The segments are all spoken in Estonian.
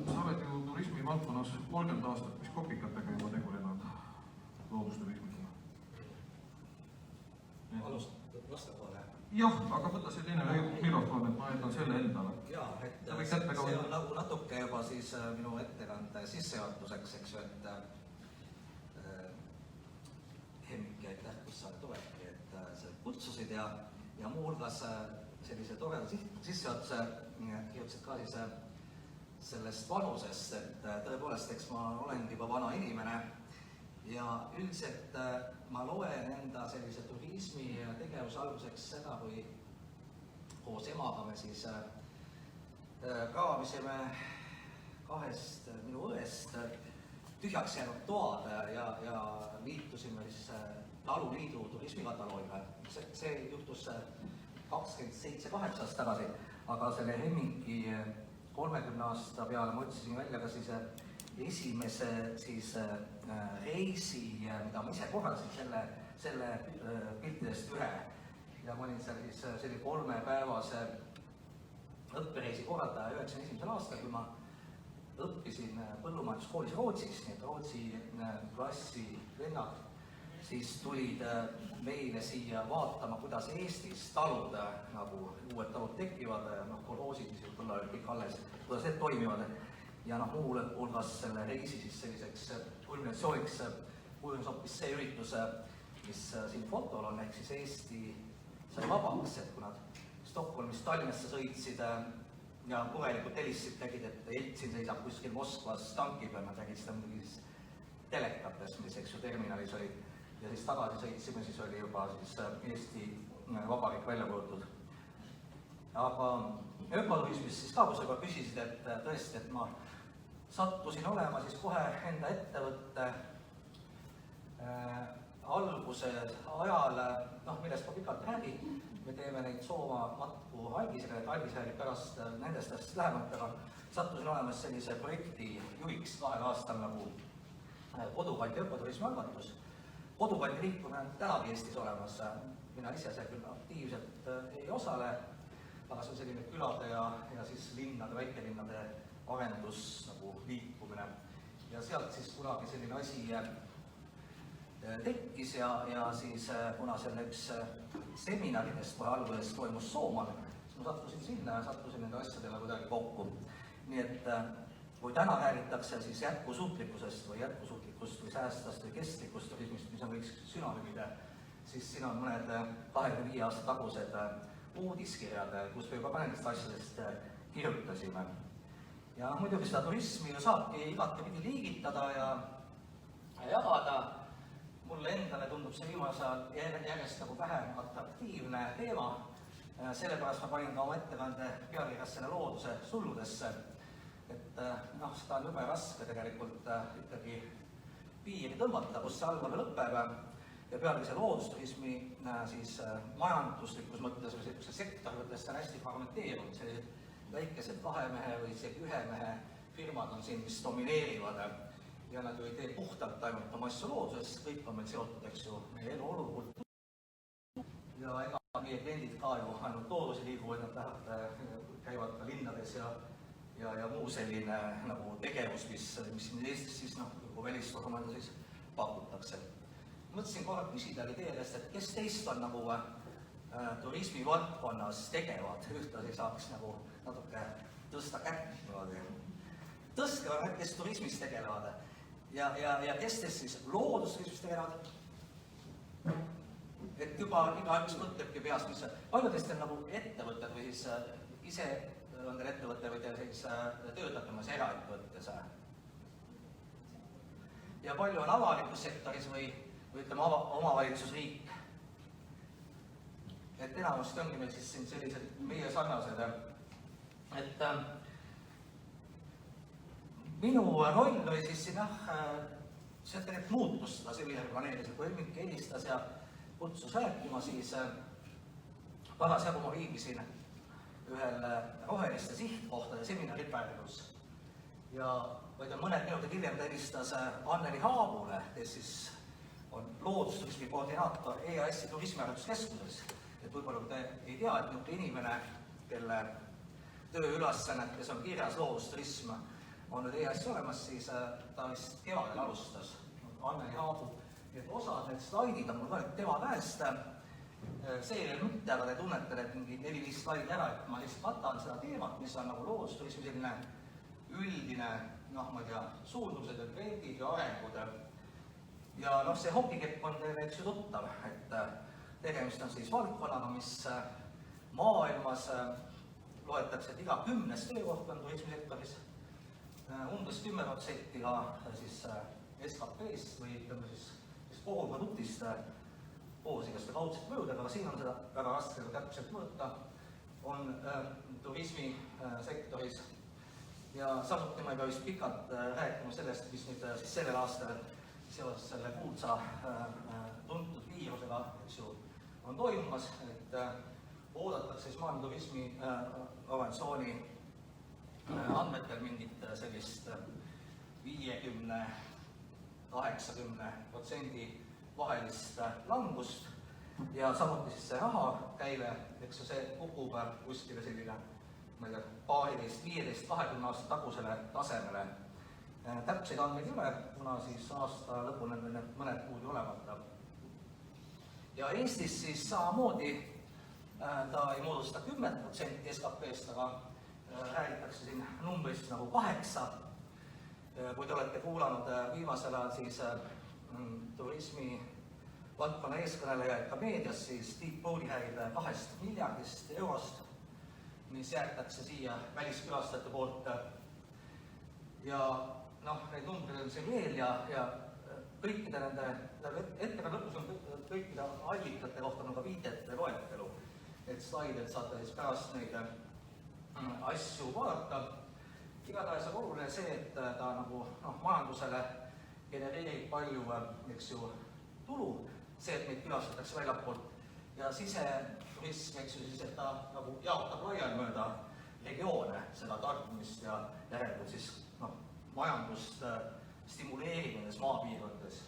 sa oled ju turismi valdkonnas 30 aastat, mis kopikatega juba tegelenud loodusturismikuna? Alustad vastapoole? Jah, aga võta selline mikrofon, et ma jätan selle endale. Jaa, et see on nagu natuke juba siis minu ettekande sissejuhatuseks, eks ju, et Hemmiki, aitäh, kus sa tuledki, et sa kutsusid ja muuhulgas sellise toreda sissejuhatuse kirjutasid ka siis sellest vanusest, et tõepoolest, eks ma olengi juba vana inimene ja üldiselt ma loen enda sellise turismi tegevuse alguseks seda, kui koos emaga me siis kaamisime kahest minu õest tühjaks jäänud toad ja liitusime siis Taluliidu turismikataloogiga. See juhtus 27-8 aastat tagasi, aga selle Hemmiki 30 aasta peale ma otsisin välja ka siis esimese siis reisi, mida ma ise korraldasin, selle piltidest ühe. Ja ma olin seal siis selline 3-päevase õppereisi korraldaja 91. aastal, kui ma õppisin põllumajanduskoolis Rootsis, nii et Rootsi klassi vennad siis tulid meile siia vaatama, kuidas Eestis talud, nagu uued talud tekivad, kolhoosid, mis võib-olla kõik alles, kuidas need toimivad. Ja muuhulgas selle reisi siis selliseks kulminatsiooniks kujunes hoopis see üritus, mis siin fotol on, ehk siis Eesti sai vabaks, et kui nad Stockholmist Tallinnasse sõitsid ja korelikult helistasid, nägid, et Jeltsin seisab kuskil Moskvas tanki peal, nad nägid seda muidugi siis telekates, mis eks ju terminalis oli. Ja siis tagasi sõitsime, siis oli juba siis Eesti Vabariik välja kuulutud. Aga ökoturismist siis ka, kui sa juba küsisid, et tõesti, et ma sattusin olema siis kohe enda ettevõtte alguse ajal, millest ma pikalt räägin, me teeme neid Sooma matku Algisele, et Algis räägib pärast nendest asjast lähemalt, aga sattusin olema sellise projekti juhiks 2 aastal nagu Kodukandi ökoturismi algatus. Kodukandi liikumine on tänagi Eestis olemas, mina ise seal küll aktiivselt ei osale, aga see on selline külade ja siis linnade, väikelinnade arendus nagu liikumine. Ja sealt siis kunagi selline asi tekkis ja siis kuna selle üks seminaridest kohe alguses toimus Soomaal, siis ma sattusin sinna ja sattusin nende asjadele kuidagi kokku. Nii et kui täna räägitakse siis jätkusuutlikkusest või säästast või kestlikust turismist, mis on kõik sünonüümid, siis siin on mõned 25 aasta tagused uudiskirjad, kus me juba ka nendest asjadest kirjutasime. Ja muidugi seda turismi ju saabki igatepidi liigitada ja jagada. Mulle endale tundub see viimasel järjest nagu vähem atraktiivne teema, sellepärast ma panin ka oma ettekande pealkirjas selle looduse sulludesse. Et seda on jube raske tegelikult ikkagi piiri tõmmata, kus see algab ja lõpeb ja pealegi see loodusturismi siis majanduslikus mõttes või sellise sektori mõttes see on hästi fragmenteerunud, sellised väikesed 2 mehe või isegi 1 mehe firmad on siin, mis domineerivad ja nad ju ei tee puhtalt ainult oma asju looduses, kõik on meil seotud, eks ju, meie elu olukultuur ja ega meie kliendid ka ju ainult loodusi liiguvad, nad käivad ka linnades ja muu selline nagu tegevus, mis siin Eestis siis nagu välisturumanda siis pakutakse. Mõtlesin korra küsidagi teie käest, et kes teist on nagu turismi valdkonnas tegevad, ühtlasi saaks nagu natuke tõsta kätt niimoodi. Tõstke need, kes turismis tegelevad ja kes teist siis loodusturismis tegelevad. Et juba igaüks mõtlebki peast, mis palju teist on nagu ettevõtted või siis ise on teil ettevõte või te siis töötate omas eraettevõttes. Ja palju on avalikus sektoris või ütleme omavalitsusriik. Et enamasti ongi meil siis siin sellised meie sarnased. Et minu roll oli siis siin see tegelikult muutus seda seminari planeerimisel, kui Hemmiki helistas ja kutsus rääkima, siis parasjagu ma viibisin ühel roheliste sihtkohtade seminari Pärnus. Ja vaid mõned minutid hiljem helistas Anneli Haabule, kes siis on loodusturismi koordinaator EAS-i turismiarenduskeskuses. Et võib-olla te ei tea, et inimene, kelle tööülesannetes on kirjas loodusturism, on nüüd EAS olemas, siis ta vist kevadel alustas, Anneli Haabu. Nii et osad need slaidid on mul ka tema käest. See ei ole mitte, aga te tunnete need mingi 4-5 slaidi ära, et ma lihtsalt katan seda teemat, mis on nagu loodusturismi selline üldine, noh, ma ei tea, suundused ja trendid ja arengud. Ja noh, see hokikepp on teile üks ju tuttav, et tegemist on siis valdkonnaga, mis maailmas loetakse, et iga 10. töökoht on turismisektoris, umbes 10% ka siis SKP-st või ütleme siis koguproduktist koos igaste kaudsete mõjudega, aga siin on seda väga raske täpselt mõõta, on turismisektoris. Ja samuti ma ei pea vist pikalt rääkima sellest, mis nüüd siis sellel aastal seoses selle kuulsa tuntud viirusega, eks ju, on toimumas, et oodatakse siis Maailma Turismiorganisatsiooni andmetel mingit sellist 50–80% vahelist langust ja samuti siis see rahakäive, eks ju, see kukub kuskile selline, ma ei tea, 15–20 aasta tagusele tasemele. Täpseid andmeid ei ole, kuna siis aasta lõpuni on mõned kuud olemata. Ja Eestis siis samamoodi ta ei moodusta 10% SKP-st, aga räägitakse siin numbrist nagu 8. Kui te olete kuulanud viimasel ajal siis turismi valdkonna eeskõnelejaid ka meedias, siis Tiit Pooli räägib 2 miljardist eurost, mis jäetakse siia väliskülastajate poolt. Ja noh, neid numbreid on siin veel ja kõikide nende ettekande lõpus on kõikide allikate kohta on ka viidete loetelu, et slaidelt saate siis pärast neid asju vaadata. Igatahes on oluline see, et ta nagu majandusele genereerib palju, eks ju, tulu, see, et meid külastatakse väljapoolt ja siseturism, eks ju, siis, et ta nagu jaotab laiali mööda regioone seda tarbimist ja järelikult siis majandust stimuleerib nendes maapiirkondades.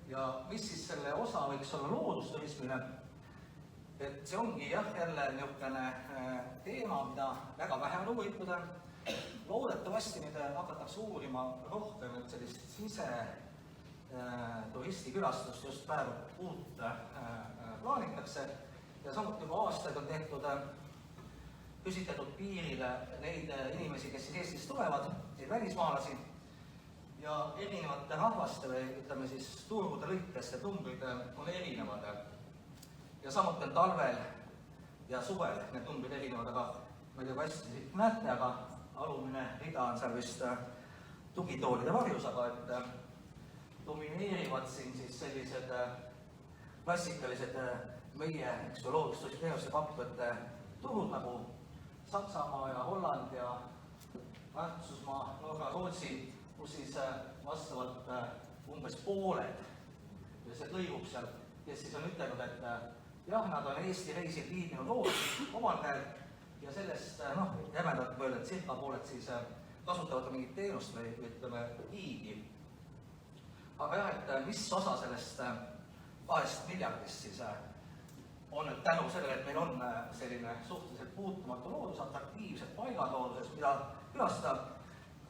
Ja mis siis selle osa võiks olla loodusturismile? Et see ongi jah, jälle niisugune teema, mida väga vähe on uuritud. Loodetavasti nüüd hakatakse uurima rohkem, et sellist siseturistikülastust just praegu uut plaanitakse ja samuti juba aastaid on tehtud küsitletud piirile neid inimesi, kes siis Eestist tulevad, neid välismaalasi ja erinevate rahvaste või ütleme siis turgude lõikes need numbrid on erinevad. Ja samuti on talvel ja suvel need numbrid erinevad, aga ma ei tea, kui hästi siit näete, aga alumine rida on seal vist tugitoolide varjus, aga et domineerivad siin siis sellised klassikalised meie loodusteenuste pakkujate turud nagu Saksamaa ja Holland ja Prantsusmaa, Norra, Rootsi, kus siis vastavalt umbes pooled ja see lõigub seal, kes siis on ütelnud, et jah, nad on Eesti reisil viibinud omal käel ja sellest, jämedalt mõelda, et circa pooled siis kasutavad mingit teenust või ütleme giidi. Aga jah, et mis osa sellest 2 miljardist siis on nüüd tänu sellele, et meil on selline suhteliselt puutumatu loodus, atraktiivsed paigad looduses, mida külastada,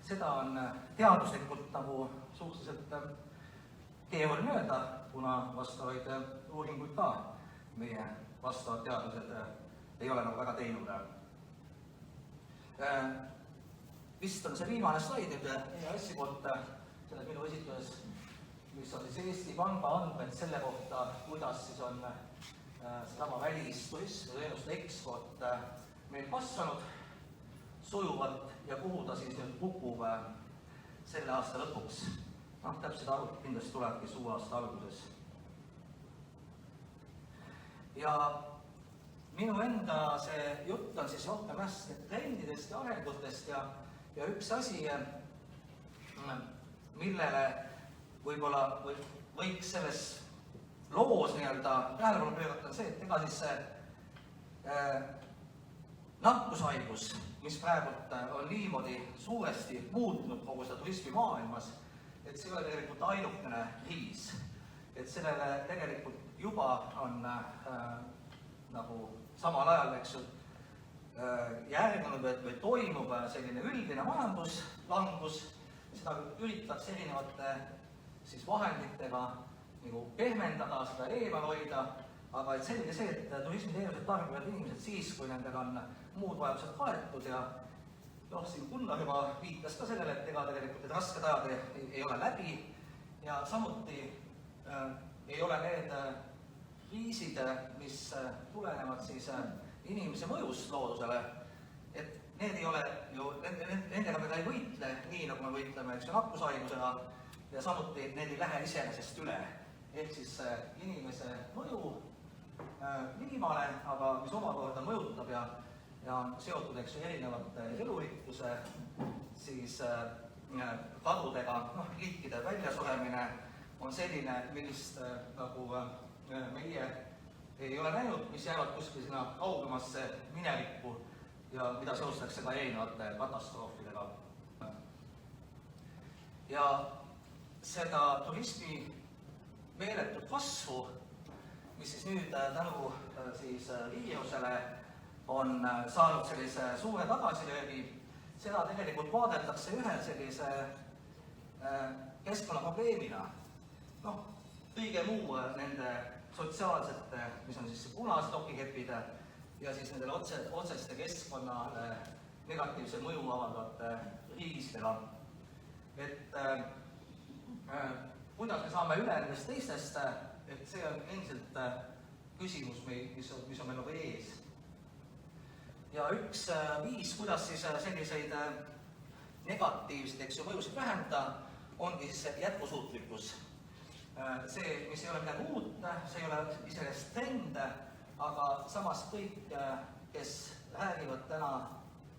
seda on teaduslikult nagu suhteliselt keeruline öelda, kuna vastavaid uuringuid ka meie vastavad teadused ei ole nagu väga teinud. Vist on see viimane slaid nüüd EAS-i poolt selles minu esituses, mis on siis Eesti Panga andmed selle kohta, kuidas siis on sedama välisturism ja teenuste eksport meil kasvanud sujuvalt ja kuhu ta siis nüüd kukub selle aasta lõpuks. Täpselt arvud kindlasti tulebki uue aasta alguses. Ja minu enda see jutt on siis rohkem trendidest ja arengutest ja üks asi, millele võib-olla võiks selles loos tähelepanu pöörata, on see, et ega siis see nakkushaigus, mis praegu on niimoodi suuresti muutnud kogu seda turismi maailmas, et see ei ole tegelikult ainukene kriis, et sellele tegelikult juba on nagu samal ajal, eks ju, järgnenud või toimub selline üldine majanduslangus, seda üritatakse erinevate siis vahenditega nagu pehmendada, seda eemal hoida, aga et selge see, et turismiteenused tarbivad inimesed siis, kui nendega on muud vajadused kaetud ja noh, siin Gunnar juba viitas ka sellele, et ega tegelikult need rasked ajad ei ole läbi ja samuti ei ole need kriisid, mis tulenevad siis inimese mõjust loodusele, et need ei ole ju, nendega me ka ei võitle nii, nagu me võitleme, eks ju, nakkushaigusega ja samuti need ei lähe iseenesest üle. Ehk siis inimese mõju liimale, aga mis omakorda mõjutab ja on seotud, eks ju, erinevate elurikkuse siis kadudega, noh, liikide väljasuremine on selline, millist nagu meie ei ole näinud, mis jäävad kuskil sinna kaugemasse minevikku ja mida seostatakse ka erinevate katastroofidega. Ja seda turismi meeletut kasvu, mis siis nüüd tänu siis viirusele on saanud sellise suure tagasilöögi, seda tegelikult vaadeldakse ühe sellise keskkonnaprobleemina. Noh, kõige muu nende sotsiaalsete, mis on siis punased okikepid ja siis nendele otseste keskkonnale negatiivse mõju avaldavate riisidega. Et kuidas me saame üle nendest teistest, et see on endiselt küsimus, mis on meil nagu ees. Ja üks viis, kuidas siis selliseid negatiivseid, eks ju, mõjusid vähendada, ongi siis jätkusuutlikkus. See, mis ei ole midagi uut, see ei ole iseenesest trend, aga samas kõik, kes räägivad täna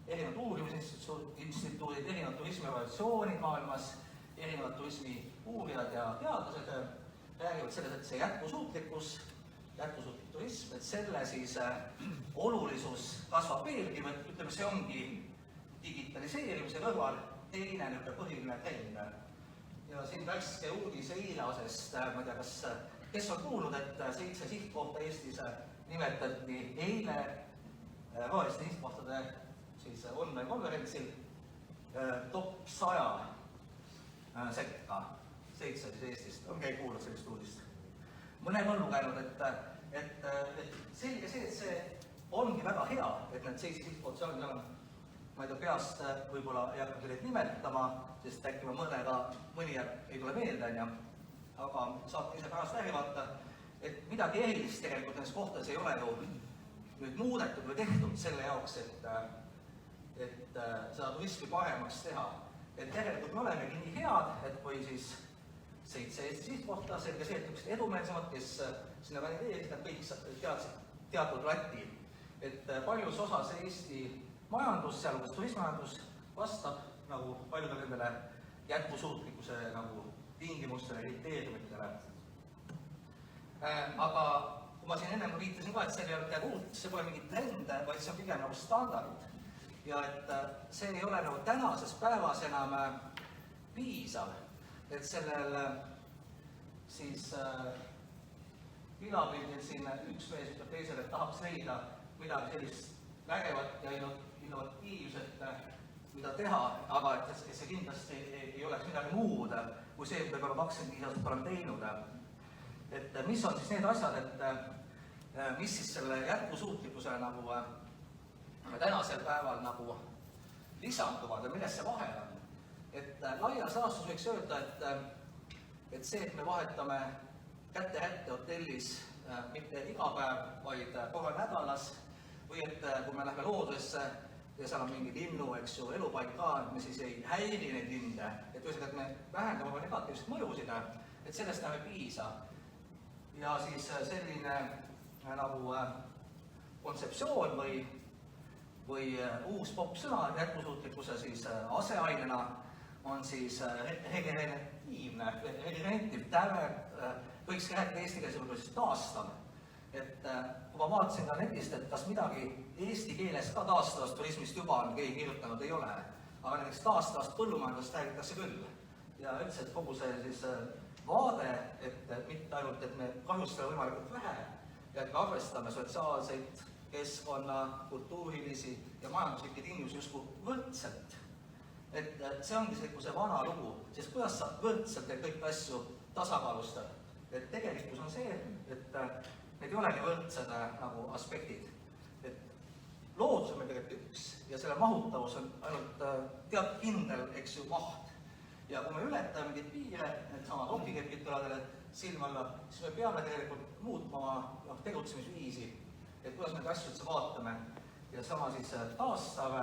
erinevad uurimisinstituudid, erinevad turismiorganisatsioonid maailmas, erinevad turismi uurijad ja teadlased räägivad selles, et see jätkusuutlikkus, jätkusuutlik turism, et selle siis olulisus kasvab veelgi, ütleme, see ongi digitaliseerimise kõrval teine põhiline trend. Ja siin värske uudis eilasest, ma ei tea, kes on kuulnud, et 7 sihtkohta Eestis nimetati eile roheliste sihtkohtade siis online konverentsil top 100 sekka, 7 siis Eestist, on keegi kuulnud sellist uudist. Mõned on lugenud, et selge see, et see ongi väga hea, et need 7 sihtkohta on, ma ei tea, peast võib-olla ei hakka neid nimetama, sest äkki ma mõni ei tule meelde, aga saate ise pärast läbi vaata, et midagi erilist tegelikult nendes kohtades ei ole ju nüüd muudetud või tehtud selle jaoks, et seda turismi paremaks teha. Et tegelikult me olemegi nii head, et kui siis 7 Eesti sihtkohta, selge see, et üksid edumeelsemad, kes sinna valideerisid, nad kõik teadsid teatud lati. Et paljus osas Eesti majandus, sealhulgas turismimajandus, vastab nagu paljudele nendele jätkusuutlikkuse nagu tingimustele, kriteeriumitele. Aga kui ma siin enne viitasin ka, et see ei ole midagi uut, see pole mingi trend, vaid see on pigem nagu standard. Ja et see ei ole nagu tänases päevas enam piisav, et sellel siis pilapildil siin üks mees ütleb teisele, et tahaks leida midagi sellist vägevat ja innovatiivset, mida teha, aga et see kindlasti ei oleks midagi muud, kui see, et võib-olla 25 aastat oleme teinud. Et mis on siis need asjad, et mis siis selle jätkusuutlikkuse nagu tänasel päeval nagu lisanduvad ja milles see vahe on. Et laias laastus võiks öelda, et see, et me vahetame kätte hotellis mitte iga päev, vaid korra nädalas, või et kui me lähme loodusesse ja seal on mingi linnu, eks ju, elupaik ka, et me siis ei häiri neid linde, et ühesõnaga, et me vähendame oma negatiivseid mõjusid, et sellest läheb piisa. Ja siis selline nagu kontseptsioon või uus popsõna jätkusuutlikkuse siis aseainena on siis regeneratiivne, võiks rääkida eesti keeles võib-olla siis taastav. Et kui ma vaatasin ka netist, et kas midagi eesti keeles ka taastavast turismist juba on keegi kirjutanud, ei ole. Aga näiteks taastavast põllumajandust räägitakse küll. Ja üldse, et kogu see siis vaade, et mitte ainult, et me kahjustame võimalikult vähe ja et me arvestame sotsiaalseid keskkonna, kultuurilisi ja majanduslikke tingimusi justkui võrdselt. Et see ongi see vana lugu, sest kuidas sa võrdselt neid kõiki asju tasakaalustad. Et tegelikkus on see, et need ei olegi võrdsed nagu aspektid. Et loodus on meil tegelikult üks ja selle mahutavus on ainult teatud kindel, eks ju, maht. Ja kui me ületame mingid piire, need samad okikepid kõladele silma alla, siis me peame tegelikult muutma tegutsemisviisi, et kuidas me neid asju üldse vaatame. Ja sama siis taastav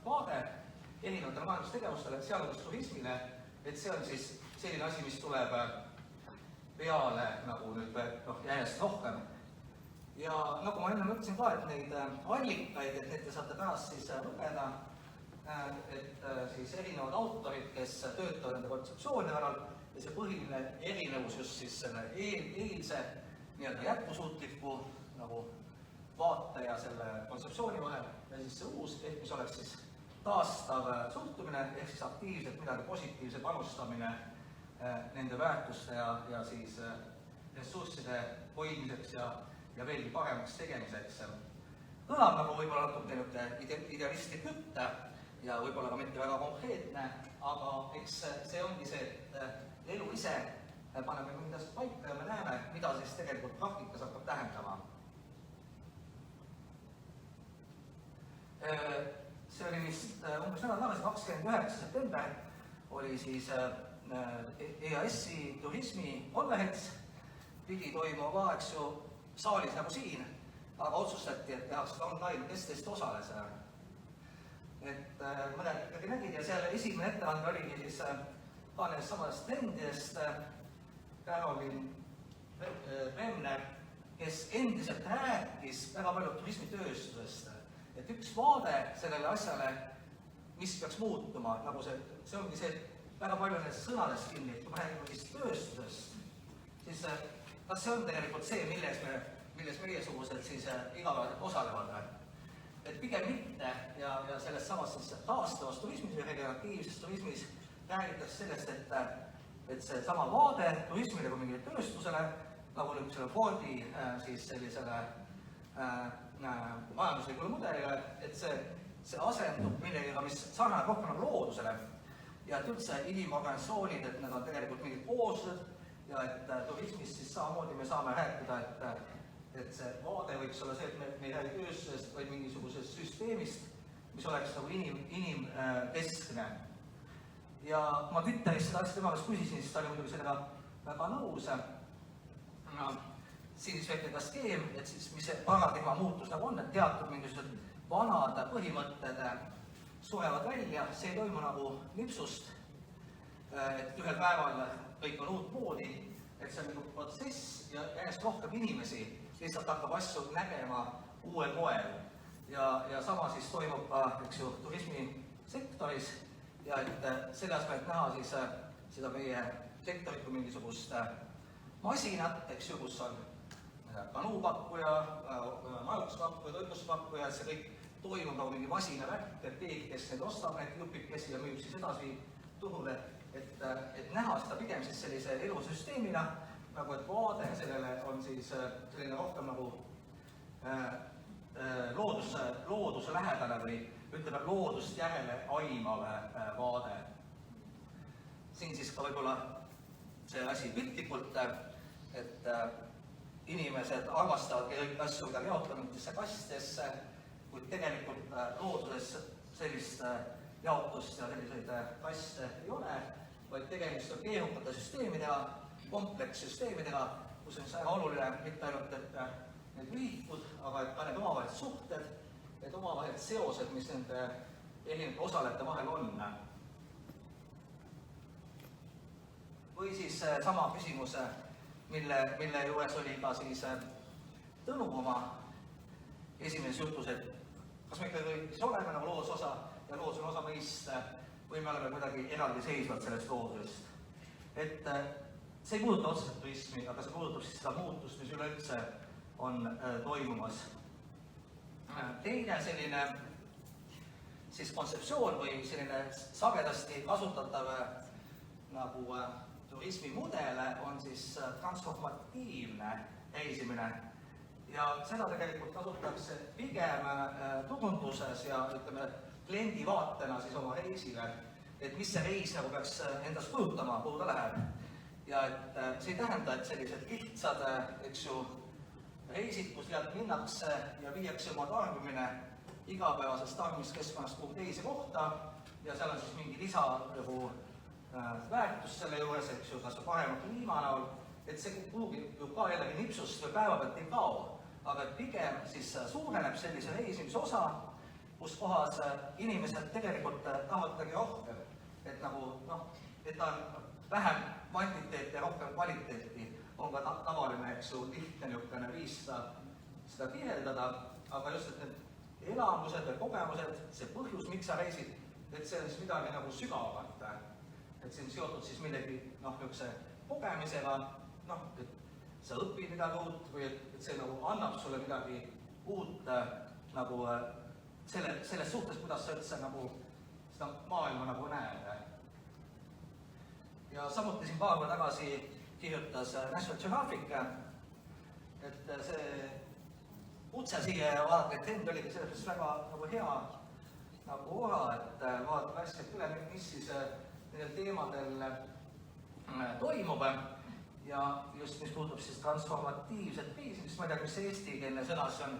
vaade erinevatele majandustegevustele, sealhulgas turismile, et see on siis selline asi, mis tuleb peale nagu nüüd järjest rohkem. Ja nagu ma enne mõtlesin ka, et neid allikaid, et need te saate pärast siis lugeda, et siis erinevad autorid, kes töötavad nende kontseptsiooni alal ja see põhiline erinevus just siis selle eilse jätkusuutliku nagu vaate ja selle kontseptsiooni vahel ja siis see uus, ehk mis oleks siis taastav suhtumine, ehk siis aktiivselt midagi positiivse panustamine nende väärtuste ja siis ressursside hoidmiseks ja veelgi paremaks tegemiseks. Kõlab nagu võib-olla natuke idealistlik jutt ja võib-olla ka mitte väga konkreetne, aga eks see ongi see, et elu ise paneme mingid asjad paika ja me näeme, mida siis tegelikult praktikas hakkab tähendama. See oli vist umbes nädal tagasi, 29. september, oli siis EAS-i turismikonverents, pidi toimuma ka, eks ju, saalis nagu siin, aga otsustati, et tehakse online, kes teist osales. Et mõned ikkagi nägid ja seal esimene etteande oligi siis ka nendest samadest trendidest Caroline Bremner, kes endiselt rääkis väga palju turismitööstusest. Et üks vaade sellele asjale, mis peaks muutuma, nagu see ongi see, et väga palju nendest sõnadest kinni, kui me räägime vist tööstusest, siis kas see on tegelikult see, milles meiesugused siis igapäevaselt osalevad? Et pigem mitte ja sellest samast siis taastavast turismis või regeneratiivses turismis räägitakse sellest, et see sama vaade turismile kui mingile tööstusele, nagu nüüd selle Fordi siis sellisele majanduslikule mudelile, et see asendub millegagi, mis sarnaneb rohkem nagu loodusele ja et üldse inimorganisatsioonid, et need on tegelikult mingid kooslused ja et turismis siis samamoodi me saame rääkida, et see vaade võiks olla see, et me ei räägi tööstusest, vaid mingisugusest süsteemist, mis oleks nagu inimkeskne. Ja ma Twitteris seda asja tema käest küsisin, siis ta oli muidugi sellega väga nõus. Siin siis võeti ka skeem, et siis mis see paradigma muutus nagu on, et teatud mingisugused vanad põhimõtted surevad välja, see ei toimu nagu nipsust, et ühel päeval kõik on uut moodi, et see on nagu protsess ja järjest rohkem inimesi lihtsalt hakkab asju nägema uuel moel. Ja sama siis toimub ka, eks ju, turismisektoris ja et selle asemel näha siis seda meie sektorit kui mingisugust masinat, eks ju, kus on kanuupakkuja, majutuspakkuja, toitlustuspakkuja, et see kõik toimub nagu mingi masinavärk, et keegi, kes neid ostab, need jupikesi ja müüb siis edasi turule, et näha seda pigem siis sellise elusüsteemina, nagu et vaade sellele on siis selline rohkem nagu looduse lähedale või ütleme loodust järele aimav vaade. Siin siis ka võib-olla see asi piltlikult, et inimesed armastavad kõik asju midagi jaotada mingitesse kastidesse, kuid tegelikult looduses sellist jaotust ja selliseid kaste ei ole, vaid tegemist on keerukate süsteemidega, komplekssüsteemidega, kus on väga oluline mitte ainult, et need ühikud, aga et ka need omavahelised suhted, need omavahelised seosed, mis nende erinevate osalejate vahel on. Või siis sama küsimus, mille juures oli ka siis Tõnu oma esimeses jutus, et kas me ikkagi siis oleme nagu looduse osa ja loodus on osa meist või me oleme kuidagi eraldiseisvad sellest loodusest. Et see ei puuduta otseselt turismi, aga see puudutab siis seda muutust, mis üleüldse on toimumas. Teine selline siis kontseptsioon või selline sagedasti kasutatav nagu turismimudel on siis transformatiivne reisimine. ja seda tegelikult kasutatakse pigem turunduses ja ütleme, kliendi vaatena siis oma reisile, et mis see reis nagu peaks endast kujutama, kuhu ta läheb. Ja et see ei tähenda, et sellised lihtsad, eks ju, reisid, kus minnakse ja viiakse oma tarbimine igapäevasest tarbimiskeskkonnast kuhu teise kohta ja seal on siis mingi lisa nagu väärtus selle juures, eks ju, kas parema kliima näol, et see kuhugi ju ka jällegi nipsust või päeva pealt ei kao, aga pigem siis suureneb sellise reisimise osa, kus kohas inimesed tegelikult tahavad midagi rohkem, et nagu noh, et ta on vähem kvantiteeti ja rohkem kvaliteeti, on ka tavaline, eks ju, lihtne niisugune viis seda kirjeldada, aga just, et need elamused või kogemused, see põhjus, miks sa reisid, et see on siis midagi nagu sügavamat, et see on seotud siis millegi, noh, niisuguse kogemisega, noh, et sa õpid midagi uut või et see nagu annab sulle midagi uut nagu selles suhtes, kuidas sa üldse nagu seda maailma nagu näed. Ja samuti siin paar päeva tagasi kirjutas National Geographic, et see kutse siia ja vaadake, et trend oligi selles mõttes väga nagu hea nagu osa, et vaadake värskelt üle, mis siis nendel teemadel toimub ja just mis puudutab siis transformatiivset reisimist, ma ei tea, mis see eestikeelne sõna see on,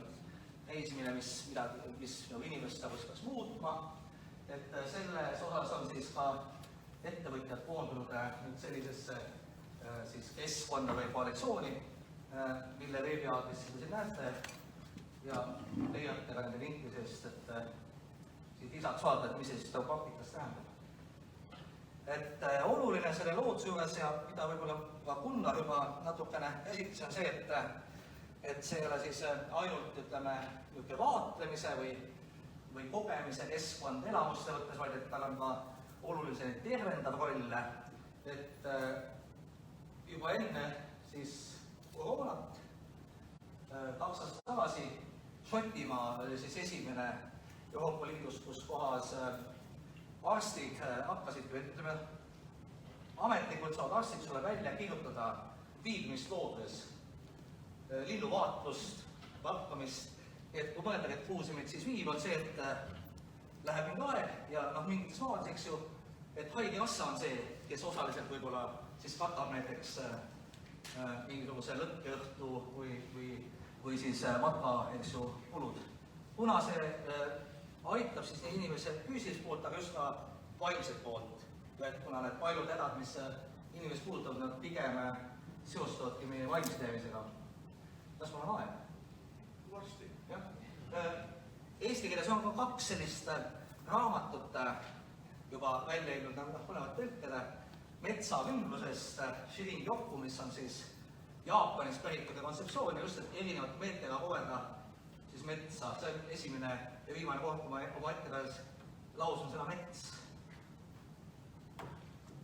reisimine, mis inimest peaks muutma, et selles osas on siis ka ettevõtjad koondunud nüüd sellisesse siis keskkonda või koalitsiooni, mille veebiaadressi te siin näete ja leiate ka nende linki seest, et siit lisaks vaadata, et mis see siis praktikas tähendab. Et oluline selle looduse juures ja mida võib-olla ka Gunnar juba natukene käsitles, on see, et see ei ole siis ainult, ütleme, niisugune vaatlemise või kogemise keskkond elamuste võttes, vaid et tal on ka olulise tervendav roll, et juba enne siis koroonat 2 aastat tagasi Šotimaa oli siis esimene Euroopa Liidus, kus kohas arstid hakkasid, ütleme, ametlikult saavad arstid sulle välja kirjutada viibimist looduses, linnuvaatlust, pakkamist, et kui mõeldagi, et kuhu see meid siis viib, on see, et läheb mingi aeg ja noh, mingites maades, eks ju, et haigekassa on see, kes osaliselt võib-olla siis katab näiteks mingisuguse lõkkeõhtu või siis matka, eks ju, kulud. Kuna see aitab siis nii inimese füüsilist poolt, aga just ka vaimset poolt. Et kuna need paljud hädad, mis inimest puudutavad, nad pigem seostuvadki meie vaimse tervisega. Kas mul on aeg? Varsti. Eesti keeles on ka 2 sellist raamatut juba välja ilmunud, nagu põnevad tõlkede metsakümblusest Shirin-yoku, mis on siis Jaapanist päritud kontseptsioon ja just, et erinevate meetega kogelda siis metsa. See on esimene ja viimane koht, kui ma oma ettekandes lausun sõna mets.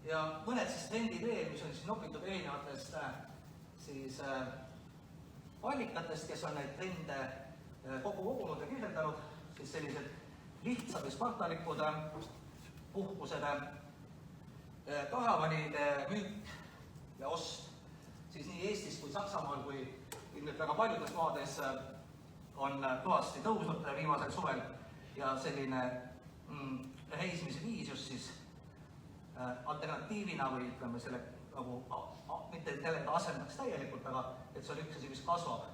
Ja mõned siis trendid veel, mis on siis nopitud erinevatest siis allikatest, kes on neid trende kokku kogunud ja kirjeldanud, siis sellised lihtsad või spartalikud puhkused, karavanide müük ja ost, siis nii Eestis kui Saksamaal kui ilmselt väga paljudes maades on kõvasti tõusnud viimasel suvel ja selline reisimise viis just siis alternatiivina või ütleme selle nagu, mitte sellega asendaks täielikult, aga et see on üks asi, mis kasvab.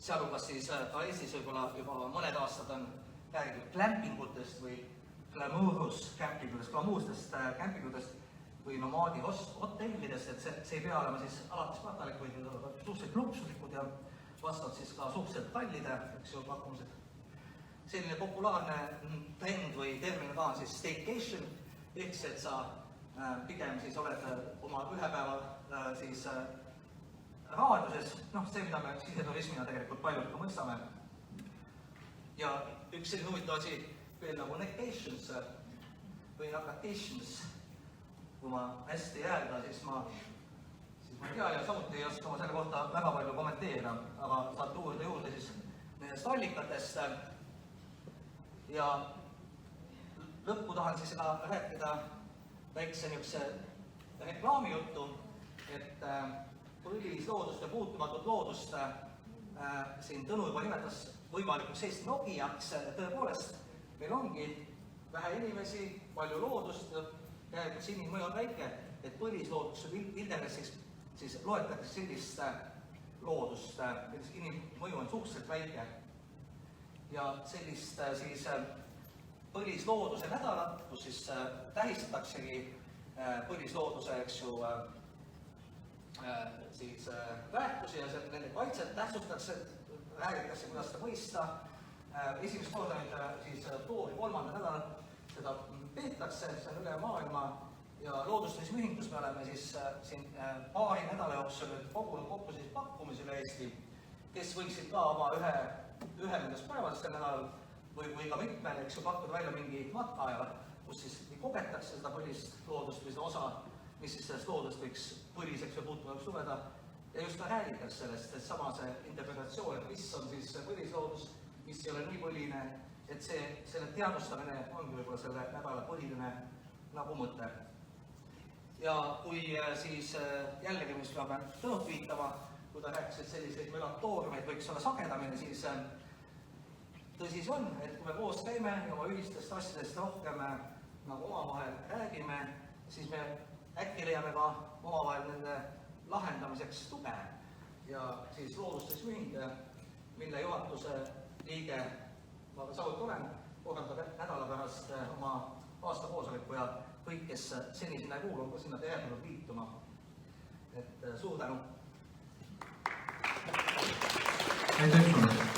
Sealhulgas siis ka Eestis võib-olla juba mõned aastad on räägitud glampingutest või glamuurstest campingutest või nomaadi hotellidest, et see ei pea olema siis alati spartalik, vaid suhteliselt luksuslikud ja vastavad siis ka suhteliselt kallide, eks ju, pakkumised. Selline populaarne trend või termin ka on siis staycation, ehk see, et sa pigem siis oled oma ühe päeva siis raadiuses, noh see, mida me siseturismina tegelikult paljud ka mõistame. Ja üks selline huvitav asi veel nagu nakations või nakations, kui ma hästi häälda, siis ma ei tea ja samuti ei oska ma selle kohta väga palju kommenteerida, aga saad uurida juurde siis nendest allikatest. Ja lõppu tahan siis ka rääkida väikse niisuguse reklaamijuttu, et põlis loodust ja puutumatut loodust siin Tõnu juba nimetas võimalikuks Eesti Nokiaks, tõepoolest meil ongi vähe inimesi, palju loodust, järelikult see inimmõju on väike, et põlislooduse Wildernessiks siis loetakse sellist loodust, millest inimmõju on suhteliselt väike. Ja sellist siis põlislooduse nädalat, kus siis tähistataksegi põlislooduse, eks ju, siis väärtusi ja nende kaitset tähtsustatakse, räägitakse, kuidas seda mõista. Esimest korda nüüd siis oktoobri 3. nädalal seda peetakse, see on üle maailma ja Loodustamise Ühingus me oleme siis siin paari nädala jooksul kogunud kokku siis pakkumisi üle Eesti, kes võiksid ka oma ühe nendest päevast sel nädalal või ka mitmel, eks ju, pakkuda välja mingi matkaaja, kus siis kogetakse seda põlist loodust või seda osa, mis siis sellest loodust võiks põliseks või puutuvaks lugeda ja just ka räägitakse sellest, et sama see interpretatsioon, et mis on siis põlisloodus, mis ei ole nii põline, et selle teadvustamine ongi võib-olla selle nädala põhiline nagu mõte. Ja kui siis jällegi, mis peame Tõnut viitama, kui ta rääkis, et selliseid melatoormeid võiks olla sagedamini, siis tõsi see on, et kui me koos käime ja oma ühistest asjadest rohkem nagu omavahel räägime, siis me äkki leiame ka omavahel nende lahendamiseks tuge. Ja siis Loodustamise Ühing, mille juhatuse liige ma ka samuti olen, korraldab nädala pärast oma aastakoosoleku ja kõik, kes seni sinna ei kuulu, on ka sinna teretulnud liituma. Et suur tänu! Aitäh sulle!